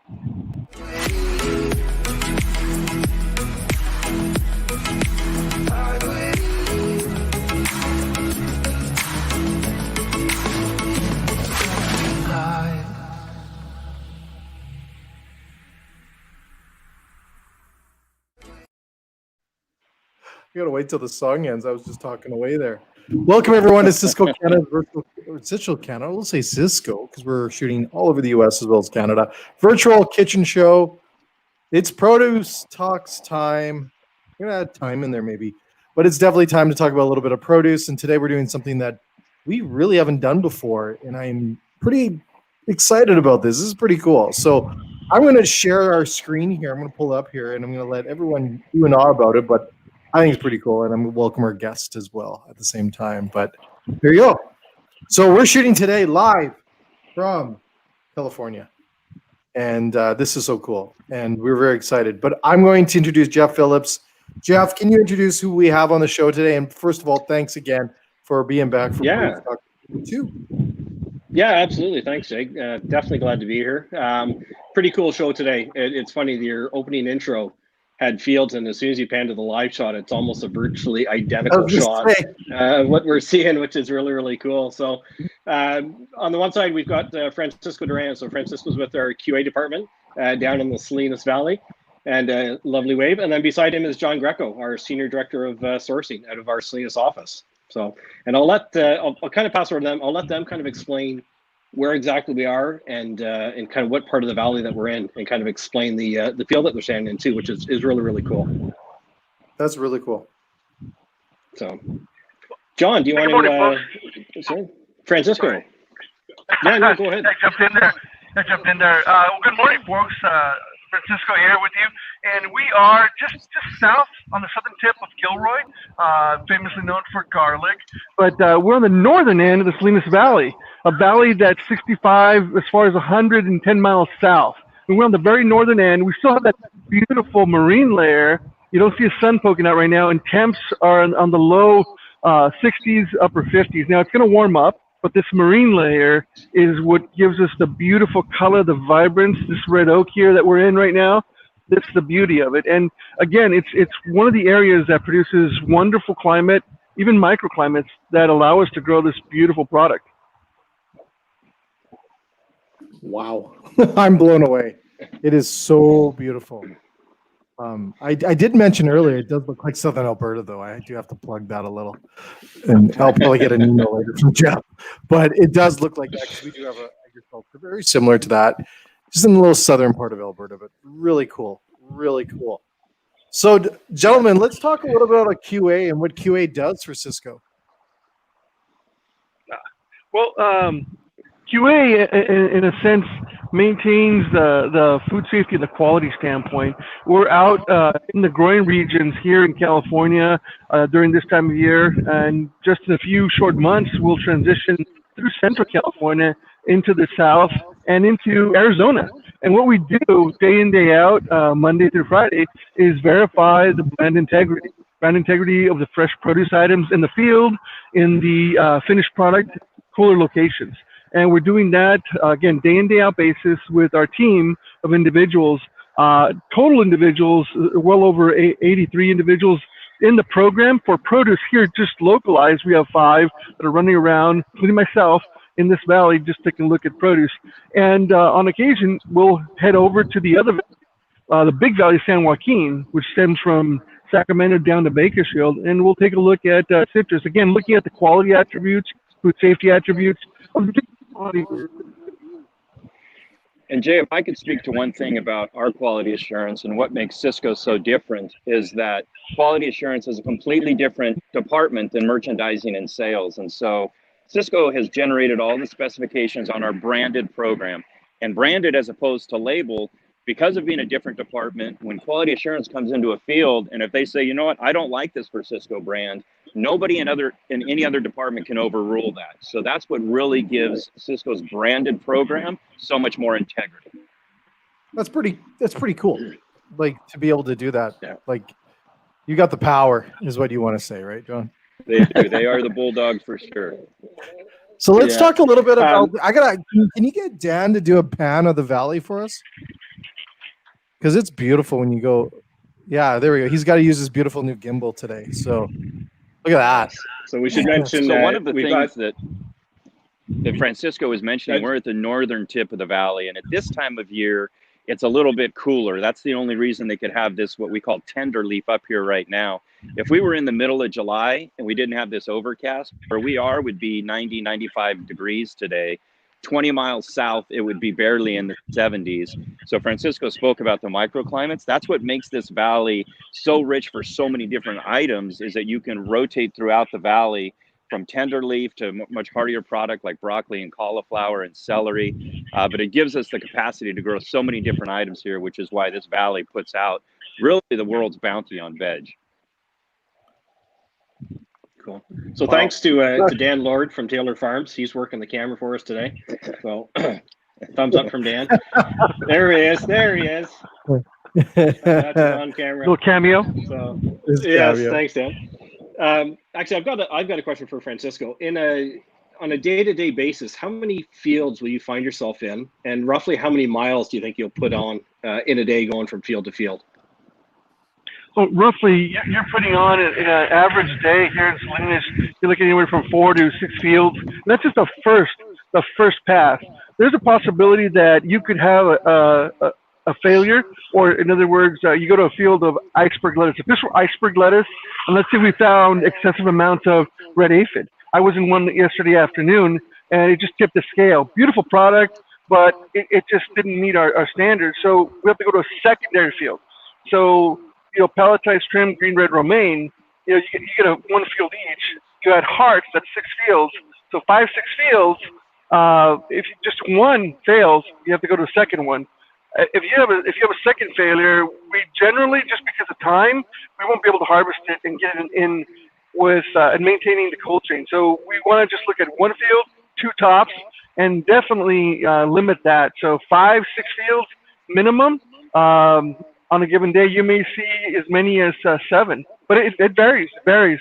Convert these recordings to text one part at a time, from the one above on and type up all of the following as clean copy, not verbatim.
You gotta wait till the song ends. I was just talking away there. Welcome everyone to Sysco Canada Virtual Canada. We'll say Sysco because we're shooting all over the US as well as Canada. Virtual kitchen show. It's produce talks time. I'm gonna add time in there maybe, but it's definitely time to talk about a little bit of produce. And today we're doing something that we really haven't done before, and I'm pretty excited about this. This is pretty cool. So I'm going to share our screen here. I'm going to pull it up here, and I'm going to let everyone do and awe about it. But I think it's pretty cool, and I'm going to welcome our guest as well at the same time. But here you go. So we're shooting today live from California, and this is so cool, and we're very excited. But I'm going to introduce Jeff Phillips. Jeff, can you introduce who we have on the show today? And first of all, thanks again for being back. Too. Yeah, absolutely. Thanks, Jake. Definitely glad to be here. Pretty cool show today. It's funny, your opening intro had fields, and as soon as you pan to the live shot, it's almost a virtually identical shot of what we're seeing, which is really, really cool. So on the one side, we've got Francisco Duran. So Francisco's with our QA department down in the Salinas Valley, and lovely wave. And then beside him is John Greco, our Senior Director of Sourcing out of our Salinas office. So, and I'll kind of pass over to them. I'll let them kind of explain where exactly we are and kind of what part of the valley that we're in, and kind of explain the field that we're standing in too, which is really, really cool. That's really cool. So, John, do you want to? Sorry, Francisco. Sorry. Yeah, no, go ahead. I jumped in there. Good morning, folks. Francisco here with you, and we are just south on the southern tip of Gilroy, famously known for garlic. But we're on the northern end of the Salinas Valley, a valley that's 65 as far as 110 miles south. And we're on the very northern end. We still have that beautiful marine layer. You don't see a sun poking out right now, and temps are on the low 60s, upper 50s. Now it's going to warm up, but this marine layer is what gives us the beautiful color, the vibrance, this red oak here that we're in right now. That's the beauty of it. And again, it's one of the areas that produces wonderful climate, even microclimates that allow us to grow this beautiful product. Wow. I'm blown away. It is so beautiful. I did mention earlier, it does look like Southern Alberta, though. I do have to plug that a little. And I'll probably get an email later from Jeff. But it does look like that because we do have an agriculture very similar to that, just in the little southern part of Alberta. But really cool. Really cool. So, gentlemen, let's talk a little bit about QA and what QA does for Sysco. Well, QA, in a sense, maintains the food safety and the quality standpoint. We're out in the growing regions here in California during this time of year, and just in a few short months, we'll transition through Central California into the South and into Arizona. And what we do day in, day out, Monday through Friday, is verify the brand integrity of the fresh produce items in the field, in the finished product, cooler locations. And we're doing that, again, day in, day out basis with our team of individuals, total individuals, well over 83 individuals in the program for produce here, just localized. We have 5 that are running around, including myself, in this valley, just taking a look at produce. And on occasion, we'll head over to the other, the big valley, San Joaquin, which stems from Sacramento down to Bakersfield, and we'll take a look at citrus. Again, looking at the quality attributes, food safety attributes of the quality. And Jay, if I could speak to one thing about our quality assurance and what makes Sysco so different, is that quality assurance is a completely different department than merchandising and sales. And so Sysco has generated all the specifications on our branded program, and branded as opposed to label, because of being a different department. When quality assurance comes into a field, and if they say, you know what, I don't like this for Sysco brand, nobody in any other department can overrule that. So that's what really gives Sysco's branded program so much more integrity. That's pretty cool. Like, to be able to do that. Yeah. Like, you got the power is what you want to say, right, John? They do. They are the bulldogs for sure. So let's talk a little bit about, can you get Dan to do a pan of the valley for us? because it's beautiful when you go. Yeah, there we go. He's got to use his beautiful new gimbal today. So look at that. So we should mention So one of the we've things got, that Francisco was mentioning, we're at the northern tip of the valley, and at this time of year, it's a little bit cooler. That's the only reason they could have this, what we call tender leaf up here right now. If we were in the middle of July and we didn't have this overcast, where we are would be 90, 95 degrees today. 20 miles south, it would be barely in the 70s. So Francisco spoke about the microclimates. That's what makes this valley so rich for so many different items, is that you can rotate throughout the valley from tender leaf to much hardier product like broccoli and cauliflower and celery. But it gives us the capacity to grow so many different items here, which is why this valley puts out really the world's bounty on veg. cool. So thanks to Dan Lord from Taylor Farms. He's working the camera for us today. So thumbs up from Dan. There he is. There he is. That's on camera. Little cameo. So His yes, cameo. thanks, Dan. Actually, I've got a question for Francisco. On a day-to-day basis, how many fields will you find yourself in, and roughly how many miles do you think you'll put on in a day going from field to field? So roughly, you're putting on an average day here in Salinas. You're looking anywhere from 4 to 6 fields. And that's just the first pass. There's a possibility that you could have a failure, or in other words, you go to a field of iceberg lettuce. If this were iceberg lettuce, and let's say we found excessive amounts of red aphid. I was in one yesterday afternoon, and it just tipped the scale. Beautiful product, but it just didn't meet our standards. So we have to go to a secondary field. So, pelletized trim, green, red, romaine, you get a 1 field each. You add hearts, that's 6 fields. So 5, 6 fields. If just one fails, you have to go to a second one. If you have a second failure, we generally, just because of time, we won't be able to harvest it and get it in with and maintaining the cold chain. So we want to just look at 1 field, 2 tops, and definitely limit that. So 5, 6 fields minimum. On a given day, you may see as many as 7, but it varies.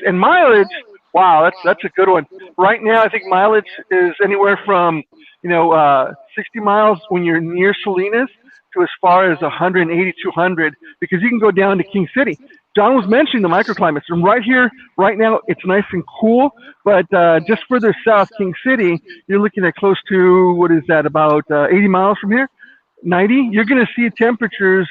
And mileage, wow, that's a good one. Right now, I think mileage is anywhere from 60 miles when you're near Salinas to as far as 180, 200, because you can go down to King City. John was mentioning the microclimates, and right here, right now, it's nice and cool, but just further south, King City, you're looking at close to, what is that, about 80 miles from here? 90, you're going to see temperatures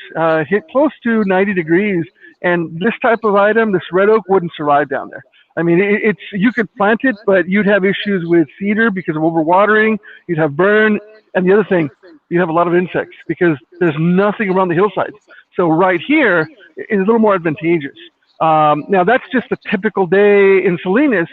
hit close to 90 degrees, and this type of item, this red oak, wouldn't survive down there. I mean, you could plant it, but you'd have issues with cedar because of overwatering. You'd have burn, and the other thing, you'd have a lot of insects because there's nothing around the hillsides. So right here is a little more advantageous. Now that's just a typical day in Salinas.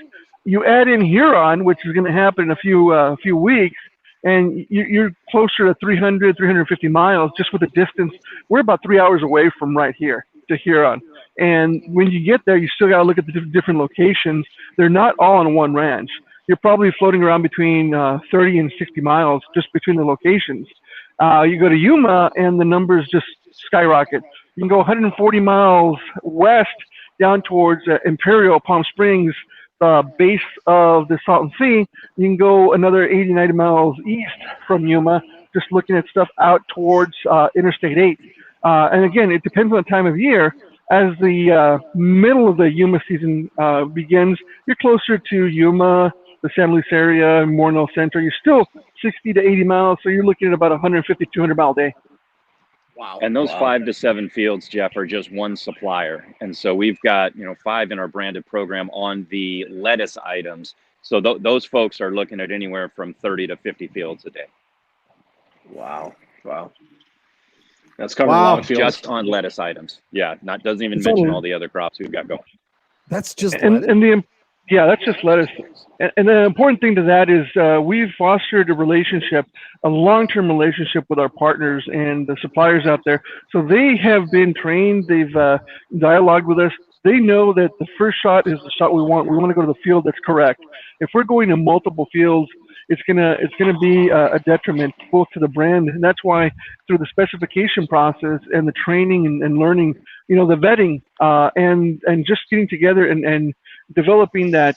You add in Huron, which is going to happen in a few weeks, and you're closer to 300, 350 miles just with the distance. We're about 3 hours away from right here to Huron. And when you get there, you still got to look at the different locations. They're not all on one ranch. You're probably floating around between 30 and 60 miles just between the locations. You go to Yuma, and the numbers just skyrocket. You can go 140 miles west down towards Imperial, Palm Springs, base of the Salton Sea. You can go another 80, 90 miles east from Yuma, just looking at stuff out towards Interstate 8. And again, it depends on the time of year. As the middle of the Yuma season begins, you're closer to Yuma, the San Luis area, Moronel Center. You're still 60 to 80 miles, so you're looking at about 150, 200 mile day. Wow. And those 5 to 7 fields, Jeff, are just one supplier. And so we've got, 5 in our branded program on the lettuce items. So those folks are looking at anywhere from 30 to 50 fields a day. Wow. That's covering a lot of fields. Just on lettuce items. Yeah, doesn't even mention all the other crops we've got going. That's just lettuce. That's just lettuce. And the important thing to that is we've fostered a long-term relationship with our partners and the suppliers out there. So they have been trained. They've dialogued with us. They know that the first shot is the shot we want. We want to go to the field that's correct. If we're going to multiple fields, it's gonna be a detriment both to the brand, and that's why through the specification process and the training and learning, the vetting and just getting together and developing that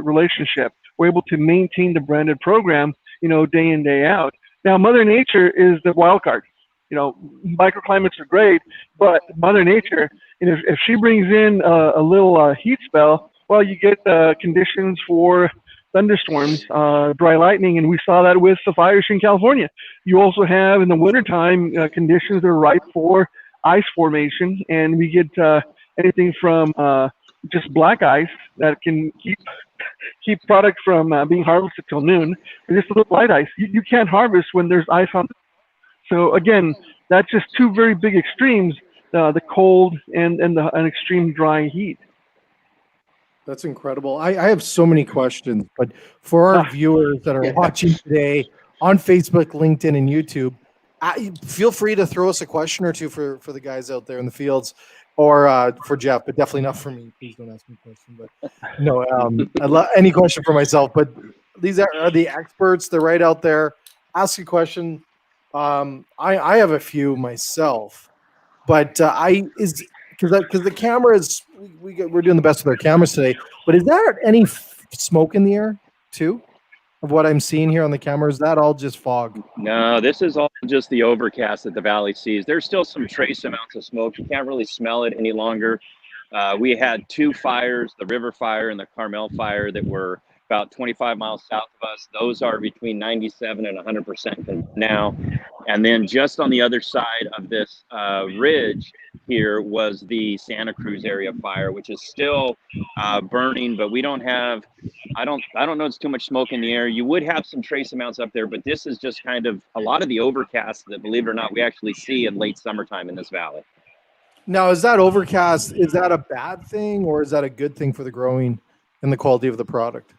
relationship, we're able to maintain the branded program, day in, day out. Now, Mother Nature is the wild card. Microclimates are great, but Mother Nature, if she brings in a little heat spell, well, you get conditions for thunderstorms, dry lightning, and we saw that with the fires in California. You also have in the wintertime conditions that are ripe for ice formation, and we get anything from just black ice that can keep product from being harvested till noon, and just a little light ice. You can't harvest when there's ice on. So again, that's just two very big extremes: the cold and an extreme dry heat. That's incredible. I have so many questions, but for our viewers that are watching today on Facebook, LinkedIn, and YouTube, feel free to throw us a question or two for the guys out there in the fields, or for Jeff, but definitely not for me. Please don't ask me a question. But no, I love any question for myself. But these are the experts. They're right out there. Ask a question. I have a few myself, but because the camera is we're doing the best with our cameras today. But is there any smoke in the air too? Of what I'm seeing here on the camera, is that all just fog? No, this is all just the overcast that the valley sees. There's still some trace amounts of smoke. You can't really smell it any longer. We had two fires, the River Fire and the Carmel Fire, that were about 25 miles south of us. Those are between 97 and 100% now. And then just on the other side of this ridge here was the Santa Cruz area fire, which is still burning, but we don't have, I don't notice too much smoke in the air. You would have some trace amounts up there, but this is just kind of a lot of the overcast that, believe it or not, we actually see in late summertime in this valley. Now, is that overcast, is that a bad thing, or is that a good thing for the growing and the quality of the product?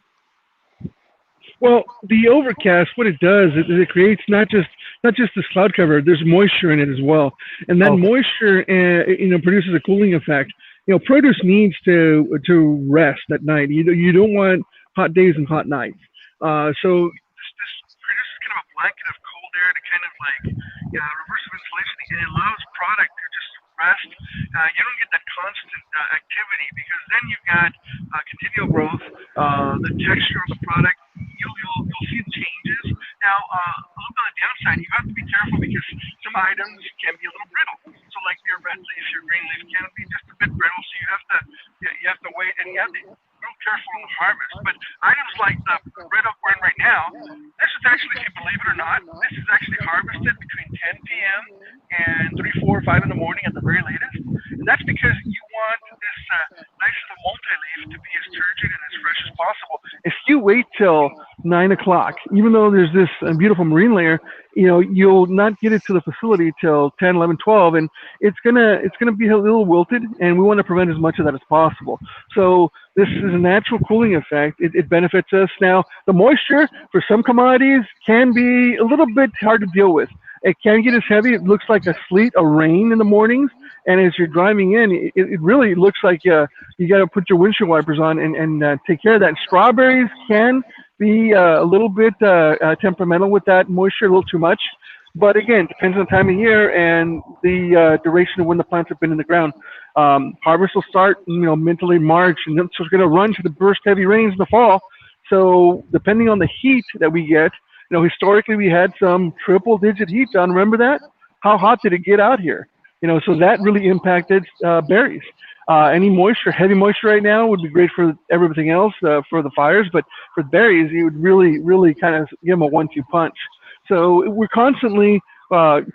Well, the overcast, what it does is it creates not just this cloud cover. There's moisture in it as well, and that moisture, produces a cooling effect. Produce needs to rest at night. You don't want hot days and hot nights. So this produces kind of a blanket of cold air to kind of reverse insulation, and it allows product to just rest. You don't get that constant activity, because then you've got continual growth, the texture of the product. You'll see changes. Now, a little bit on the downside, you have to be careful, because some items can be a little brittle. So, like your red leaf, your green leaf can be just a bit brittle. So you have to wait, and you have to be real careful in the harvest. But items like the red oak we're in right now, this is actually, if you believe it or not, this is actually harvested between 10 p.m. and 3, 4, 5 in the morning at the very latest. And that's because you want this nice little multi-leaf to be as turgid and as fresh as possible. If you wait till 9 o'clock, even though there's this beautiful marine layer, you'll not get it to the facility till 10, 11, 12, and it's gonna be a little wilted, and we want to prevent as much of that as possible. So this is a natural cooling effect. It benefits us. Now, the moisture for some commodities can be a little bit hard to deal with. It can get as heavy. It looks like a sleet, a rain in the mornings, and as you're driving in, it really looks like you got to put your windshield wipers on and take care of that. Strawberries can be a little bit temperamental with that moisture, a little too much. But again, depends on the time of year and the duration of when the plants have been in the ground. Harvest will start, mentally March, and then it's going to run to the first heavy rains in the fall. So depending on the heat that we get, historically we had some triple-digit heat. John, remember that? How hot did it get out here? So that really impacted berries. Any moisture, heavy moisture right now would be great for everything else, for the fires, but for berries, you would really, really kind of give them a 1-2 punch. So we're constantly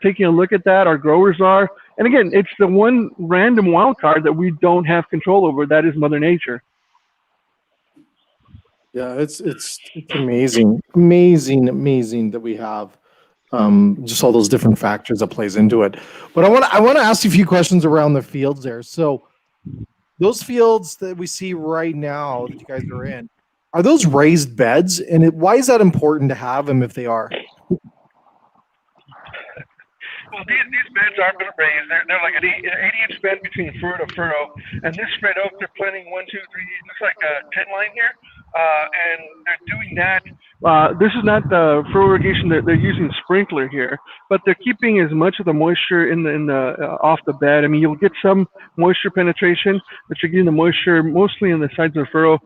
taking a look at that. Our growers are, and again, it's the one random wild card that we don't have control over. That is Mother Nature. Yeah, it's amazing that we have just all those different factors that plays into it. But I want to ask you a few questions around the fields there. So those fields that we see right now that you guys are those raised beds? And why is that important to have them if they are? Well, these beds aren't raised. They're like an 80-inch bed between furrow to furrow. And this red oak, they're planting 1, 2, 3. It looks like a 10 line here. And they're doing that. This is not the furrow irrigation. They're using sprinkler here, but they're keeping as much of the moisture in the off the bed. I mean, you'll get some moisture penetration, but you're getting the moisture mostly in the sides of the furrow.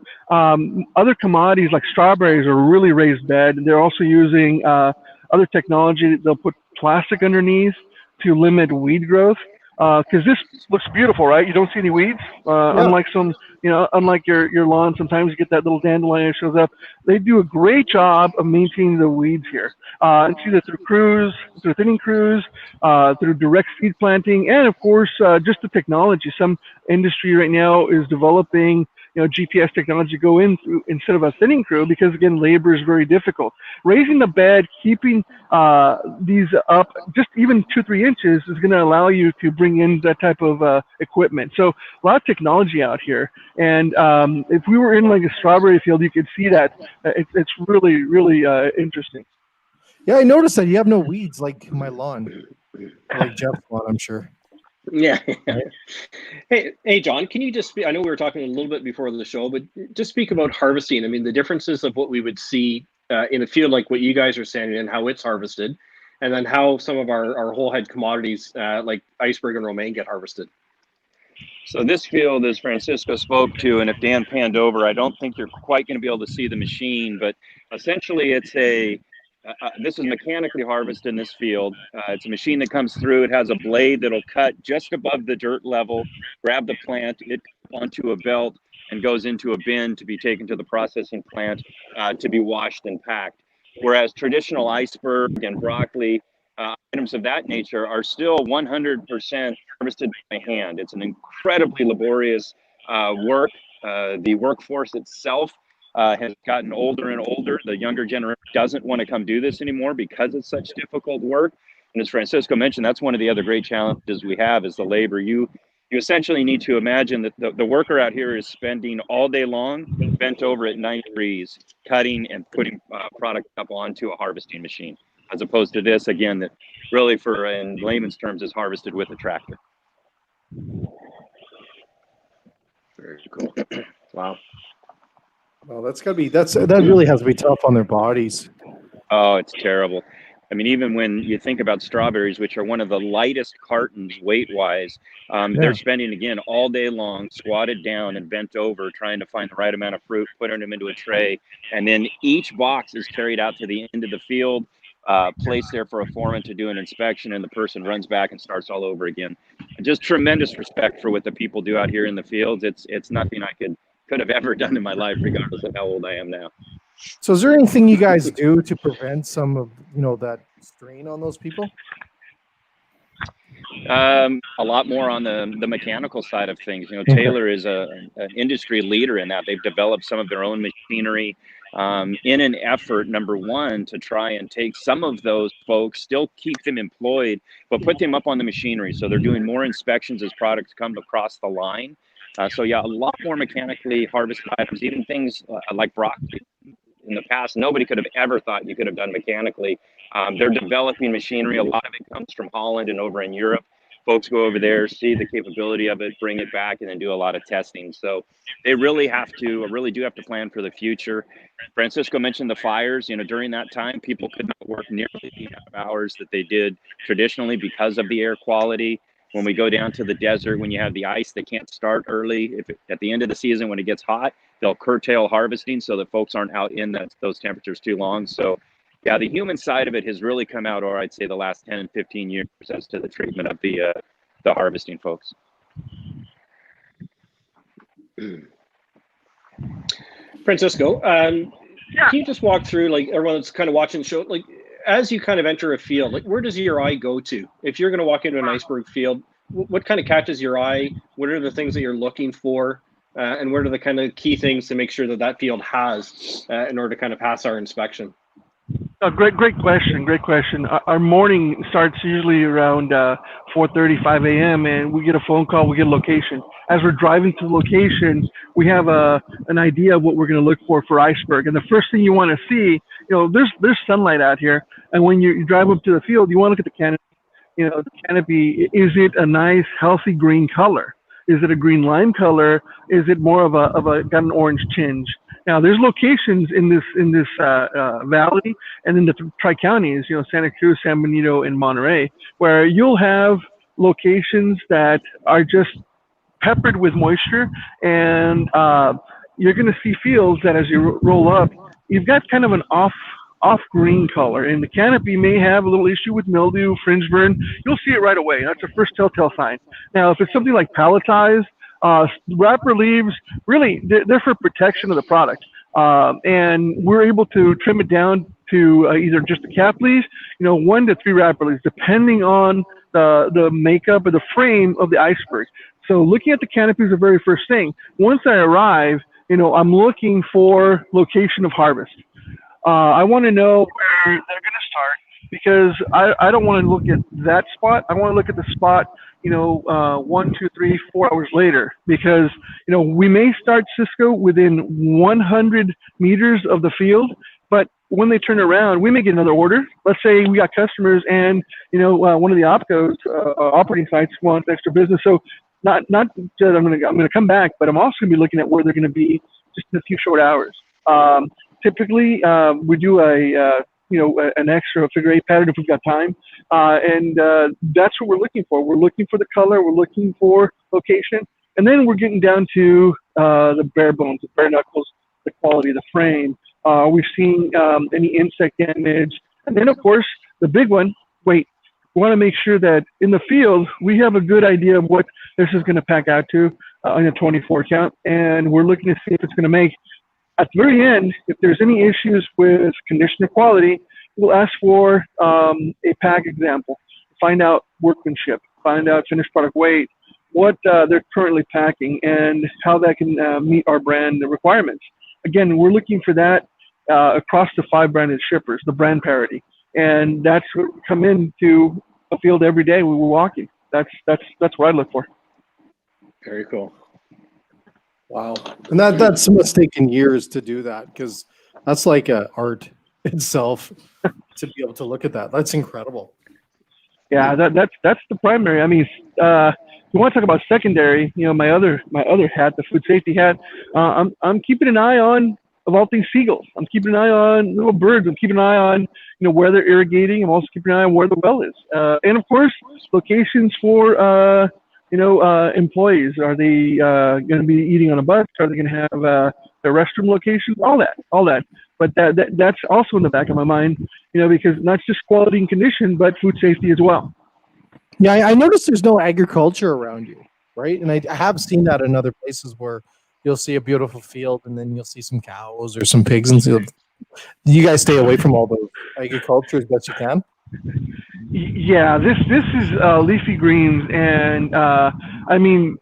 Other commodities like strawberries are really raised bed. They're also using other technology. They'll put plastic underneath to limit weed growth. Because this looks beautiful, right? You don't see any weeds, unlike unlike your lawn. Sometimes you get that little dandelion that shows up. They do a great job of maintaining the weeds here. It's either through thinning crews, through direct seed planting, and of course, just the technology. Some industry right now is developing, GPS technology to go in through instead of a thinning crew, because again, labor is very difficult. Raising the bed, keeping these up just even 2-3 inches is going to allow you to bring in that type of equipment. So a lot of technology out here. And if we were in like a strawberry field, you could see that. It's really, really interesting. Yeah, I noticed that you have no weeds like my lawn, like Jeff's lawn, I'm sure. Yeah. Hey, John, can you just speak? I know we were talking a little bit before the show, but just speak about harvesting. I mean, the differences of what we would see in a field like what you guys are standing in, how it's harvested, and then how some of our whole head commodities like iceberg and romaine get harvested. So this field, as Francisco spoke to, and if Dan panned over, I don't think you're quite going to be able to see the machine, but essentially it's this is mechanically harvested in this field. It's a machine that comes through. It has a blade that'll cut just above the dirt level, grab the plant, it onto a belt, and goes into a bin to be taken to the processing plant to be washed and packed. Whereas traditional iceberg and broccoli, items of that nature are still 100% harvested by hand. It's an incredibly laborious work. The workforce itself has gotten older and older. The younger generation doesn't want to come do this anymore because it's such difficult work. And as Francisco mentioned, that's one of the other great challenges we have is the labor. You essentially need to imagine that the worker out here is spending all day long bent over at 90 degrees, cutting and putting product up onto a harvesting machine, as opposed to this, again, that really, in layman's terms, is harvested with a tractor. Very cool. Wow. Well, that really has to be tough on their bodies. Oh, it's terrible. I mean, even when you think about strawberries, which are one of the lightest cartons weight-wise, they're spending, again, all day long squatted down and bent over trying to find the right amount of fruit, putting them into a tray, and then each box is carried out to the end of the field, placed there for a foreman to do an inspection, and the person runs back and starts all over again. Just tremendous respect for what the people do out here in the fields. It's nothing I could have ever done in my life, regardless of how old I am now. So is there anything you guys do to prevent some of, that strain on those people? A lot more on the mechanical side of things. Taylor is an industry leader in that. They've developed some of their own machinery in an effort, number one, to try and take some of those folks, still keep them employed, but put them up on the machinery. So they're doing more inspections as products come across the line. So yeah, a lot more mechanically harvested items, even things like broccoli. In the past, nobody could have ever thought you could have done mechanically. They're developing machinery. A lot of it comes from Holland and over in Europe. Folks go over there, see the capability of it, bring it back, and then do a lot of testing. So they really do have to plan for the future. Francisco mentioned the fires. During that time, people could not work nearly the amount of hours that they did traditionally because of the air quality. When we go down to the desert, when you have the ice, they can't start early. At the end of the season, when it gets hot, they'll curtail harvesting so that folks aren't out in those temperatures too long. So yeah, the human side of it has really come out, or I'd say the last 10 and 15 years as to the treatment of the harvesting folks. Francisco, can you just walk through, like everyone that's kind of watching the show, like as you kind of enter a field, like where does your eye go to? If you're going to walk into an iceberg field, what kind of catches your eye? What are the things that you're looking for? And what are the kind of key things to make sure that field has in order to kind of pass our inspection? Great question. Great question. Our morning starts usually around 4:30, 5 a.m. and we get a phone call. We get a location. As we're driving to the location, we have an idea of what we're going to look for iceberg. And the first thing you want to see, there's sunlight out here. And when you drive up to the field, you want to look at the canopy. The canopy, is it a nice, healthy green color? Is it a green lime color? Is it more of a got an orange tinge? Now, there's locations in this valley and in the tri-counties, Santa Cruz, San Benito, and Monterey, where you'll have locations that are just peppered with moisture, and you're going to see fields that as you roll up, you've got kind of an off off green color, and the canopy may have a little issue with mildew, fringe burn. You'll see it right away. That's the first telltale sign. Now, if it's something like palletized, wrapper leaves, really, they're for protection of the product. And we're able to trim it down to either just the cap leaves, 1 to 3 wrapper leaves, depending on the makeup or the frame of the iceberg. So looking at the canopy is the very first thing. Once I arrive, I'm looking for location of harvest. I want to know where they're going to start, because I don't want to look at that spot. I want to look at the spot, 1, 2, 3, 4 hours later, because, we may start Sysco within 100 meters of the field, but when they turn around, we may get another order. Let's say we got customers and, one of the opcos, operating sites wants extra business. So not just I'm going to come back, but I'm also going to be looking at where they're going to be just in a few short hours. Typically, we do an extra figure 8 pattern if we've got time. And that's what we're looking for. We're looking for the color. We're looking for location. And then we're getting down to the bare bones, the bare knuckles, the quality of the frame. We've seen any insect damage. And then, of course, the big one, we want to make sure that in the field, we have a good idea of what this is going to pack out to in a 24 count. And we're looking to see if it's going to make. At the very end, if there's any issues with condition or quality, we'll ask for a pack example, find out workmanship, find out finished product weight, what they're currently packing, and how that can meet our brand requirements. Again, we're looking for that across the 5 branded shippers, the brand parity. And that's what we come into a field every day when we're walking. That's what I look for. Very cool. Wow. And that's must taken years to do that, because that's like a art itself to be able to look at that. That's incredible. Yeah, that's the primary. I mean, if you want to talk about secondary, my other hat, the food safety hat, I'm keeping an eye on, of all things, seagulls. I'm keeping an eye on little birds. I'm keeping an eye on, where they're irrigating. I'm also keeping an eye on where the well is. And of course, locations for employees. Are they going to be eating on a bus? Are they going to have their restroom locations? All that. But that's also in the back of my mind, because not just quality and condition, but food safety as well. Yeah, I noticed there's no agriculture around you, right? And I have seen that in other places where you'll see a beautiful field and then you'll see some cows or some pigs. And so you guys stay away from all those agriculture as best you can? Yeah, this is leafy greens, and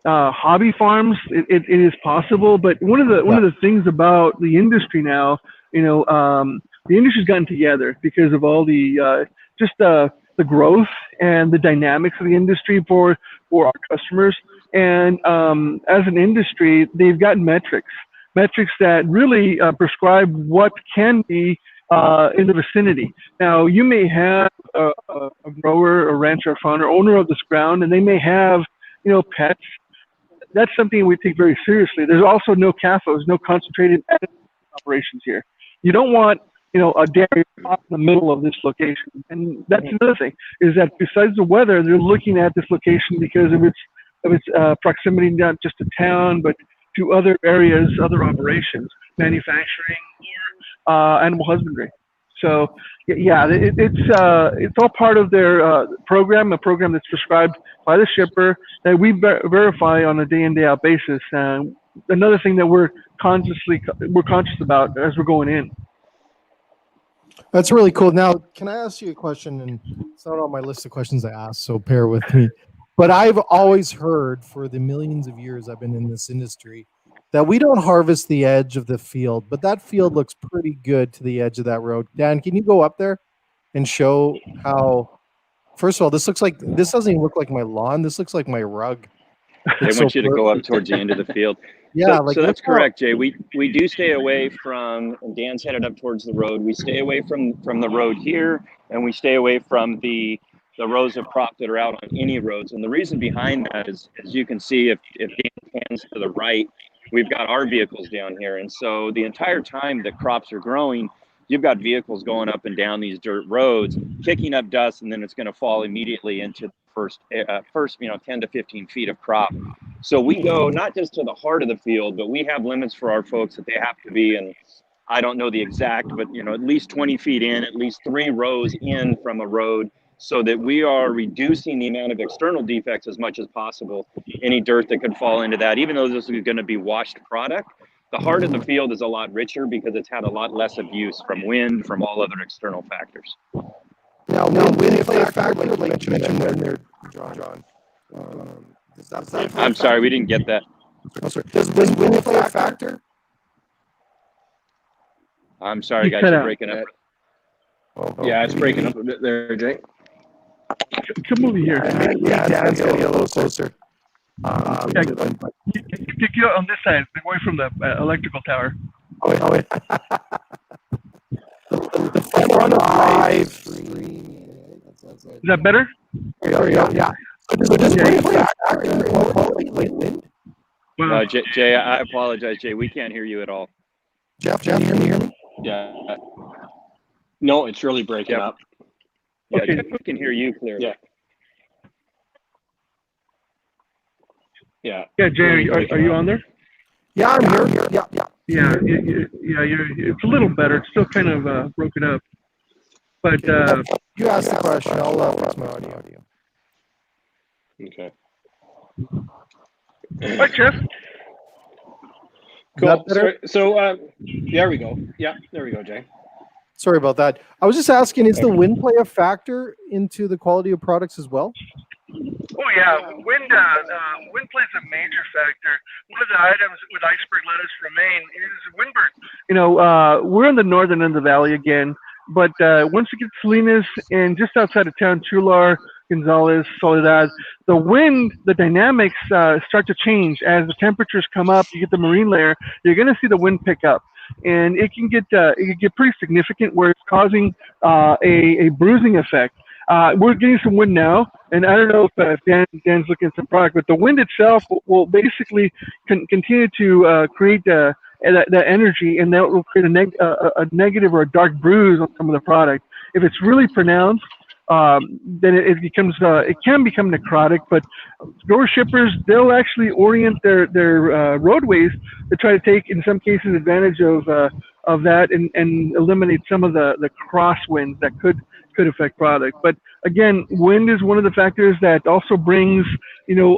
hobby farms. It is possible, but one of the things about the industry now, the industry's gotten together because of all the the growth and the dynamics of the industry for our customers. And as an industry, they've got metrics that really prescribe what can be in the vicinity. Now, you may have a grower, a rancher, a farmer, owner of this ground, and they may have, pets. That's something we take very seriously. There's also no CAFOs, no concentrated operations here. You don't want, a dairy in the middle of this location. And that's another thing, is that besides the weather, they're looking at this location because of its proximity, not just to town, but to other areas, other operations, manufacturing, animal husbandry. So yeah, it's all part of their program, a program that's prescribed by the shipper that we verify on a day in, day out basis. Another thing that we're conscious about as we're going in. That's really cool. Now, can I ask you a question? And it's not on my list of questions I asked, so bear with me. But I've always heard, for the millions of years I've been in this industry, that we don't harvest the edge of the field, but that field looks pretty good to the edge of that road. Dan, can you go up there and show how? First of all, this doesn't even look like my lawn. This looks like my rug. They want you to go up towards the end of the field. Yeah, so that's correct, Jay. We do stay away from, and Dan's headed up towards the road. We stay away from the road here, and we stay away from the rows of crop that are out on any roads. And the reason behind that is, as you can see, if Dan pans to the right, we've got our vehicles down here. And so the entire time that crops are growing, you've got vehicles going up and down these dirt roads, kicking up dust, and then it's going to fall immediately into the first 10 to 15 feet of crop. So we go not just to the heart of the field, but we have limits for our folks that they have to be in I don't know the exact, but at least 20 feet in, at least 3 rows in from a road, so that we are reducing the amount of external defects as much as possible. Any dirt that could fall into that, even though this is going to be washed product, the heart of the field is a lot richer because it's had a lot less abuse from wind, from all other external factors. Now wind play a factor, like you mentioned when they're John. I'm sorry, we didn't get that. Does wind play a factor? I'm sorry, guys, you're breaking up. Yeah, it's breaking up a bit there, Jay. Come over here. Yeah, Dan's gonna get a little closer. Get on this side, away from the electrical tower. Oh, wait. The front live stream. Is that better? Yeah. So just wind. No, Jay, I apologize, Jay. We can't hear you at all. Jeff, can you hear me? Yeah. No, it's really breaking up. Yeah, Okay. we can hear you clearly. Yeah. Yeah, Jay, are you on there? Yeah, I'm here. Yeah. Yeah, it's a little better. It's still kind of broken up. But you asked the question. I'll fix my audio. Okay. Hi, Jeff. Cool. So there we go. Yeah, there we go, Jay. Sorry about that. I was just asking, is the wind play a factor into the quality of products as well? Oh yeah, wind plays a major factor. One of the items with iceberg lettuce romaine is windbird. We're in the northern end of the valley again, but once you get Salinas and just outside of town, Chular, Gonzales, Soledad, the dynamics start to change as the temperatures come up. You get the marine layer, you're going to see the wind pick up, and it can get pretty significant where it's causing a bruising effect. We're getting some wind now, and I don't know if Dan's looking at some product, but the wind itself will basically continue to create that energy, and that will create a negative or a dark bruise on some of the product. If it's really pronounced, then it can become necrotic. But grower shippers, they'll actually orient their roadways to try to take, in some cases, advantage of that and eliminate some of the crosswinds that could affect product. But again, wind is one of the factors that also brings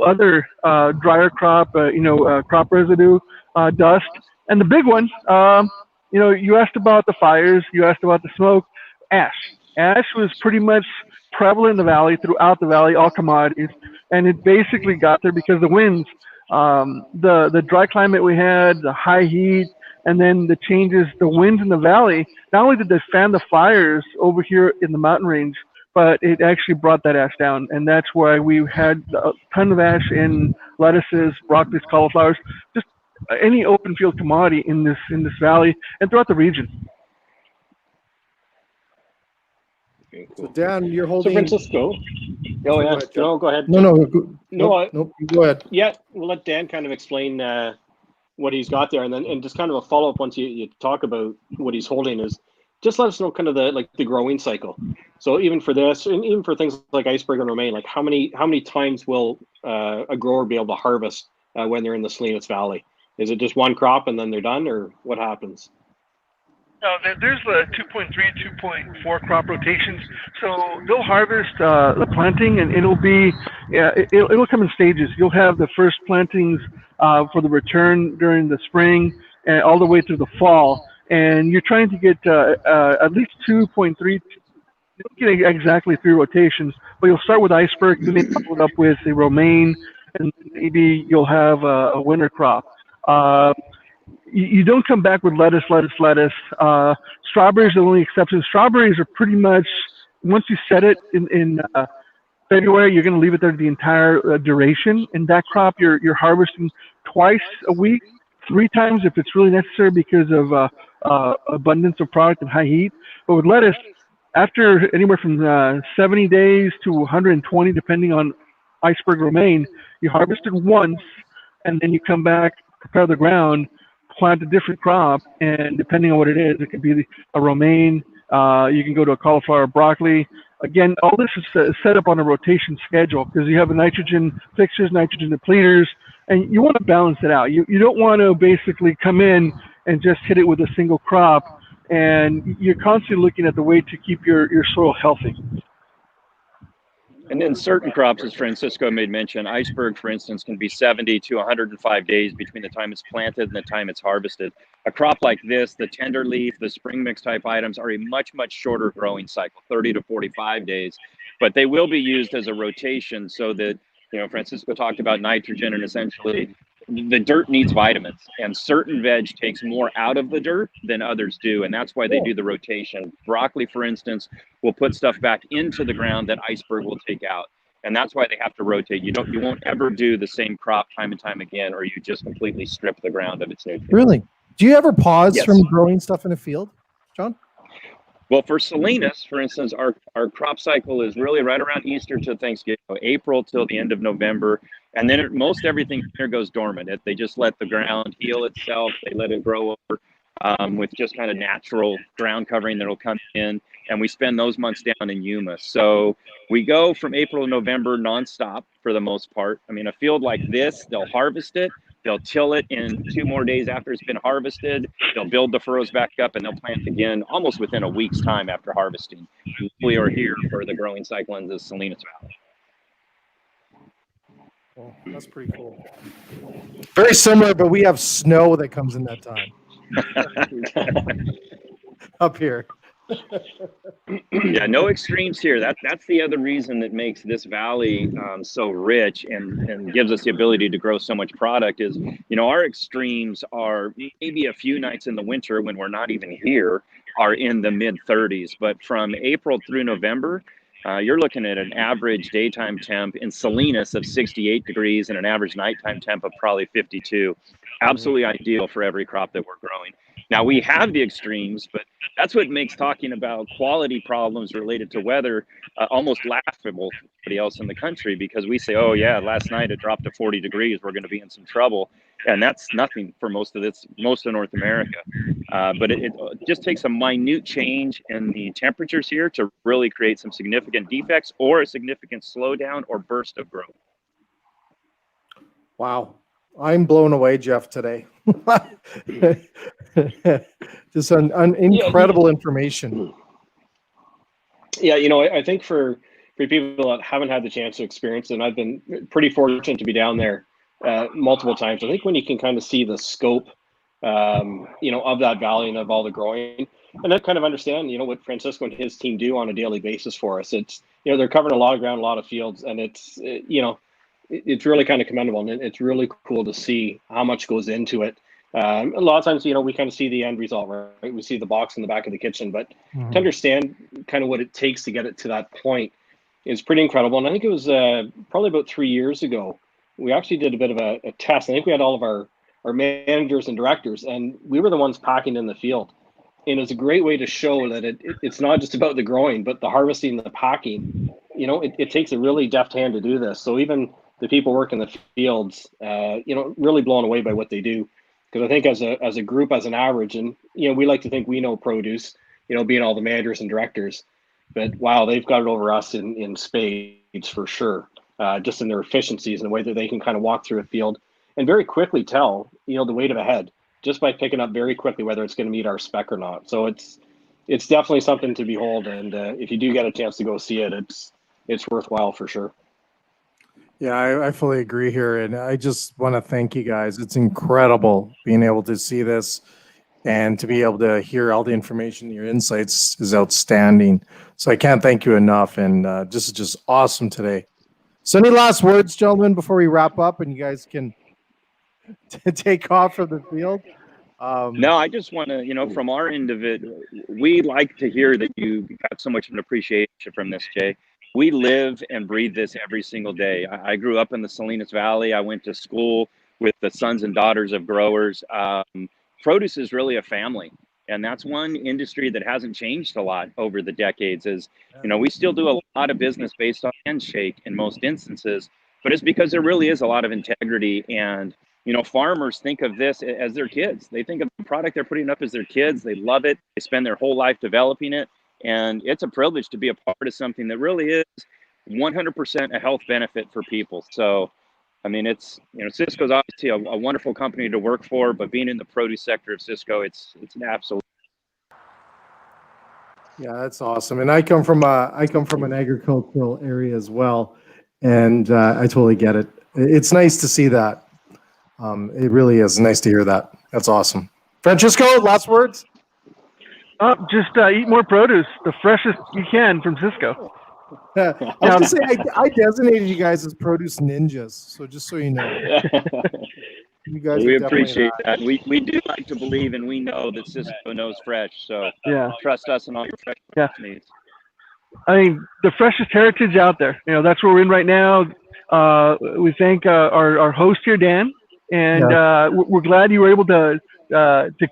other drier crop, crop residue, dust, and the big one. You asked about the fires, you asked about the smoke, ash. Ash was pretty much prevalent in the valley, throughout the valley, all commodities, and it basically got there because the winds, the dry climate we had, the high heat, and then the changes, the winds in the valley. Not only did they fan the fires over here in the mountain range, but it actually brought that ash down, and that's why we had a ton of ash in lettuces, broccolis, cauliflowers, just any open field commodity in this valley and throughout the region. Okay, cool. So Dan, you're holding. So Francisco. Oh yeah. No, go ahead. No. Go ahead. Yeah, we'll let Dan kind of explain what he's got there, and then just kind of a follow up once you talk about what he's holding is just let us know kind of the growing cycle. So even for this, and even for things like iceberg and romaine, like how many times will a grower be able to harvest when they're in the Salinas Valley? Is it just one crop and then they're done, or what happens? No, there's the 2.3, 2.4 crop rotations. So they'll harvest the planting, and it'll come in stages. You'll have the first plantings for the return during the spring and all the way through the fall. And you're trying to get at least 2.3. You don't get exactly 3 rotations, but you'll start with iceberg, then you follow it up with a romaine, and maybe you'll have a winter crop. You don't come back with lettuce. Strawberries are the only exception. Strawberries are pretty much, once you set it in February, you're going to leave it there the entire duration. And that crop, you're harvesting twice a week, 3 times if it's really necessary because of abundance of product and high heat. But with lettuce, after anywhere from 70 days to 120, depending on iceberg romaine, you harvest it once, and then you come back, prepare the ground, plant a different crop, and depending on what it is, it could be a romaine, you can go to a cauliflower, broccoli. Again, all this is set up on a rotation schedule because you have a nitrogen fixers, nitrogen depleters, and you want to balance it out. You don't want to basically come in and just hit it with a single crop. And you're constantly looking at the way to keep your soil healthy. And then certain crops, as Francisco made mention, iceberg, for instance, can be 70 to 105 days between the time it's planted and the time it's harvested. A crop like this, the tender leaf, the spring mix type items are a much, much shorter growing cycle, 30 to 45 days, but they will be used as a rotation so that, Francisco talked about nitrogen, and essentially the dirt needs vitamins, and certain veg takes more out of the dirt than others do, and that's why they do the rotation. Broccoli, for instance, will put stuff back into the ground that iceberg will take out, and that's why they have to rotate. You won't ever do the same crop time and time again, or you just completely strip the ground of its nutrients. Really? Do you ever pause Yes. from growing stuff in a field, John? Well, for Salinas, for instance, our crop cycle is really right around Easter to Thanksgiving, April till the end of November. And then most everything here goes dormant. They just let the ground heal itself. They let it grow over with just kind of natural ground covering that'll come in. And we spend those months down in Yuma. So we go from April to November nonstop for the most part. I mean, a field like this, they'll harvest it. They'll till it in 2 more days after it's been harvested. They'll build the furrows back up, and they'll plant again almost within a week's time after harvesting. We are here for the growing cycle in the Salinas Valley. Well, that's pretty cool. Very similar, but we have snow that comes in that time up here. Yeah, no extremes here. That's the other reason that makes this valley so rich and gives us the ability to grow so much product is, our extremes are maybe a few nights in the winter when we're not even here are in the mid 30s. But from April through November, you're looking at an average daytime temp in Salinas of 68 degrees and an average nighttime temp of probably 52. Absolutely ideal for every crop that we're growing. Now, we have the extremes, but that's what makes talking about quality problems related to weather almost laughable for everybody else in the country, because we say, oh, yeah, last night it dropped to 40 degrees. We're going to be in some trouble. And that's nothing for most of North America. But it just takes a minute change in the temperatures here to really create some significant defects or a significant slowdown or burst of growth. Wow. I'm blown away, Jeff, today. Just an incredible information. Yeah, I think for people that haven't had the chance to experience it, and I've been pretty fortunate to be down there multiple times. I think when you can kind of see the scope, of that valley and of all the growing, and then kind of understand, what Francisco and his team do on a daily basis for us. It's, they're covering a lot of ground, a lot of fields, and it's really kind of commendable, and it's really cool to see how much goes into it. A lot of times, we kind of see the end result, right? We see the box in the back of the kitchen, but to understand kind of what it takes to get it to that point is pretty incredible. And I think it was probably about 3 years ago, we actually did a bit of a test. I think we had all of our managers and directors, and we were the ones packing in the field. And it's a great way to show that it's not just about the growing, but the harvesting, the packing. It takes a really deft hand to do this. So even the people working the fields, really blown away by what they do. Because I think as a group, as an average, and we like to think we know produce, being all the managers and directors, but wow, they've got it over us in spades for sure. Just in their efficiencies and the way that they can kind of walk through a field and very quickly tell, the weight of a head just by picking up very quickly whether it's going to meet our spec or not. So it's definitely something to behold, and if you do get a chance to go see it, it's worthwhile for sure. Yeah, I fully agree here. And I just want to thank you guys. It's incredible being able to see this and to be able to hear all the information. Your insights is outstanding. So I can't thank you enough. And this is just awesome today. So any last words, gentlemen, before we wrap up and you guys can take off from the field? No, I just want to, from our end of it, we like to hear that you got so much of an appreciation from this, Jay. We live and breathe this every single day. I grew up in the Salinas Valley. I went to school with the sons and daughters of growers. Produce is really a family. And that's one industry that hasn't changed a lot over the decades is, we still do a lot of business based on handshake in most instances, but it's because there really is a lot of integrity. And, farmers think of this as their kids. They think of the product they're putting up as their kids. They love it. They spend their whole life developing it. And it's a privilege to be a part of something that really is 100% a health benefit for people. So I mean, it's, Sysco's obviously a wonderful company to work for, but being in the produce sector of Sysco, it's an absolute. Yeah, that's awesome. And I come from an agricultural area as well, and I totally get it. It's nice to see that. It really is nice to hear that. That's awesome. Francisco, last words? Just eat more produce, the freshest you can from Sysco. I was going to say, I designated you guys as produce ninjas, so just so you know. You guys We are definitely appreciate that. We do like to believe, and we know that Sysco knows fresh. So Yeah. trust us in all your fresh needs. I mean, the freshest heritage out there. That's where we're in right now. We thank our host here, Dan, and we're glad you were able to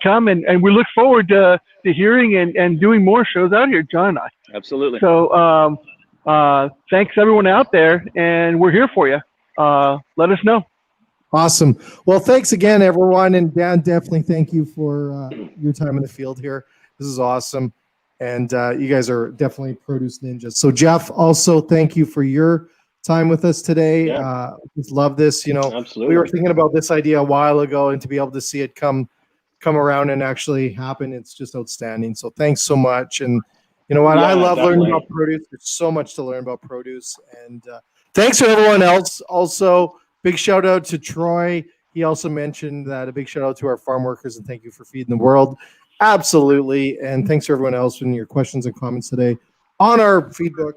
come, and we look forward to hearing and doing more shows out here, John and I. Absolutely. So thanks everyone out there, and we're here for you. Let us know. awesome. Well, thanks again, everyone. And Dan, definitely thank you for your time in the field here. This is awesome. And you guys are definitely produce ninjas. So Jeff, also thank you for your time with us today. Just love this. Absolutely. We were thinking about this idea a while ago, and to be able to see it come around and actually happen, it's just outstanding. So thanks so much. And you know what? I love learning about produce. There's so much to learn about produce. And thanks to everyone else. Also, big shout out to Troy. He also mentioned that a big shout out to our farm workers, and thank you for feeding the world. Absolutely. And thanks to everyone else for your questions and comments today on our feedback,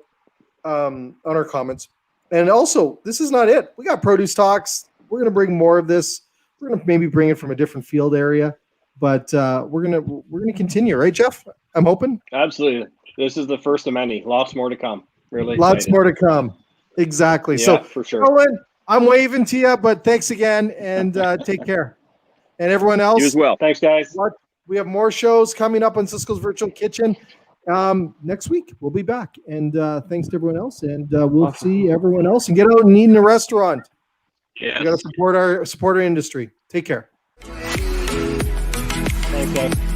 on our comments. And also, this is not it. We got produce talks. We're going to bring more of this. We're going to maybe bring it from a different field area, but we're going to continue, right, Jeff? I'm hoping. Absolutely. This is the first of many. Lots more to come. Really Lots excited. more to come. Exactly. Yeah, so for sure. Owen, I'm waving to you, but thanks again, and take care. And everyone else. You as well. Thanks, guys. We have more shows coming up on Sysco's Virtual Kitchen. Next week, we'll be back. And thanks to everyone else. And we'll see everyone else and get out and eat in a restaurant. Yes. We got to support our industry. Take care. Thanks, guys.